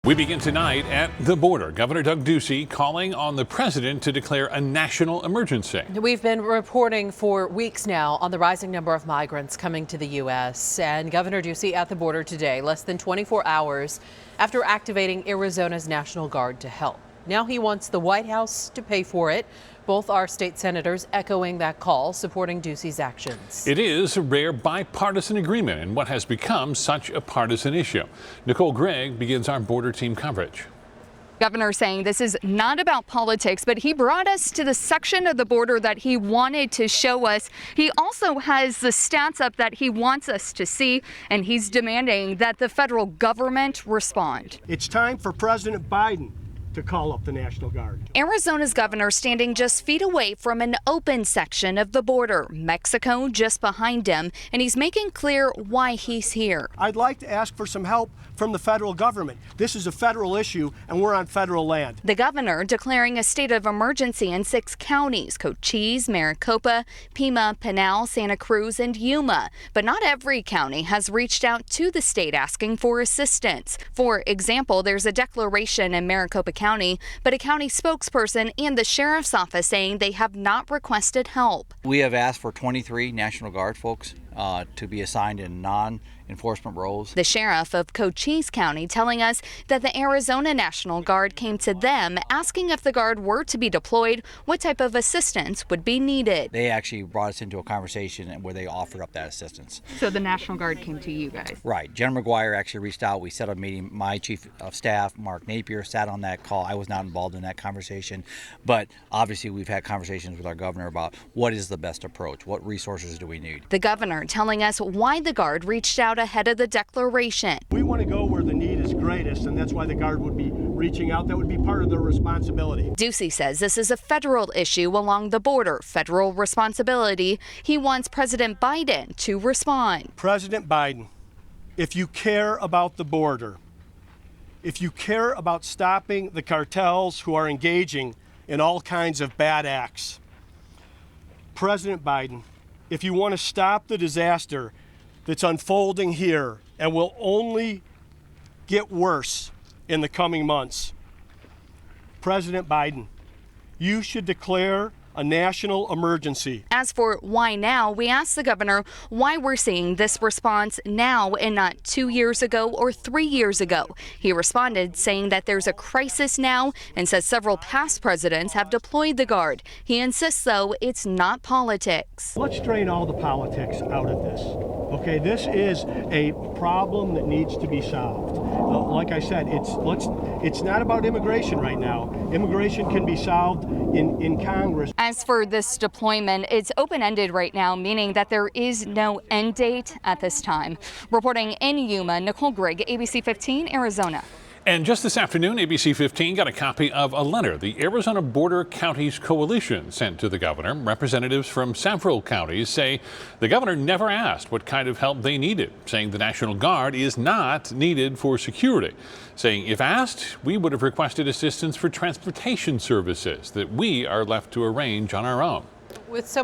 We begin tonight at the border. Governor Doug Ducey calling on the president to declare a national emergency. We've been reporting for weeks now on the rising number of migrants coming to the U.S. And Governor Ducey at the border today, less than 24 hours after activating Arizona's National Guard to help. Now he wants the White House to pay for it. Both our state senators echoing that call, supporting Ducey's actions. It is a rare bipartisan agreement in what has become such a partisan issue. Nicole Gregg begins our border team coverage. Governor saying this is not about politics, but he brought us to the section of the border that he wanted to show us. He also has the stats up that he wants us to see, and he's demanding that the federal government respond. It's time for President Biden to call up the National Guard. Arizona's governor standing just feet away from an open section of the border, Mexico just behind him, and he's making clear why he's here. I'd like to ask for some help from the federal government. This is a federal issue and we're on federal land. The governor declaring a state of emergency in 6 counties, Cochise, Maricopa, Pima, Pinal, Santa Cruz, and Yuma. But not every county has reached out to the state asking for assistance. For example, there's a declaration in Maricopa County, but a county spokesperson and the sheriff's office saying they have not requested help. We have asked for 23 National Guard folks to be assigned in non-enforcement roles. The sheriff of Cochise County telling us that the Arizona National Guard came to them asking if the Guard were to be deployed, what type of assistance would be needed. They actually brought us into a conversation where they offered up that assistance. So the National Guard came to you guys? Right. General McGuire actually reached out. We set up a meeting. My chief of staff, Mark Napier, sat on that call. I was not involved in that conversation, but obviously we've had conversations with our governor about what is the best approach, what resources do we need. The governor telling us why the Guard reached out ahead of the declaration. We want to go where the need is greatest, and that's why the Guard would be reaching out. That would be part of their responsibility. Ducey says this is a federal issue along the border, federal responsibility. He wants President Biden to respond. President Biden, if you care about the border, if you care about stopping the cartels who are engaging in all kinds of bad acts, President Biden, if you want to stop the disaster that's unfolding here and will only get worse in the coming months, President Biden, you should declare a national emergency. As for why now, we asked the governor why we're seeing this response now and not 2 years ago or 3 years ago. He responded saying that there's a crisis now and says several past presidents have deployed the Guard. He insists, though, it's not politics. Let's drain all the politics out of this. Okay, this is a problem that needs to be solved. Like I said, it's not about immigration right now. Immigration can be solved in Congress. As for this deployment, it's open-ended right now, meaning that there is no end date at this time. Reporting in Yuma, Nicole Gregg, ABC 15, Arizona. And just this afternoon, ABC 15 got a copy of a letter the Arizona Border Counties Coalition sent to the governor. Representatives from several counties say the governor never asked what kind of help they needed, saying the National Guard is not needed for security, saying if asked, we would have requested assistance for transportation services that we are left to arrange on our own. With so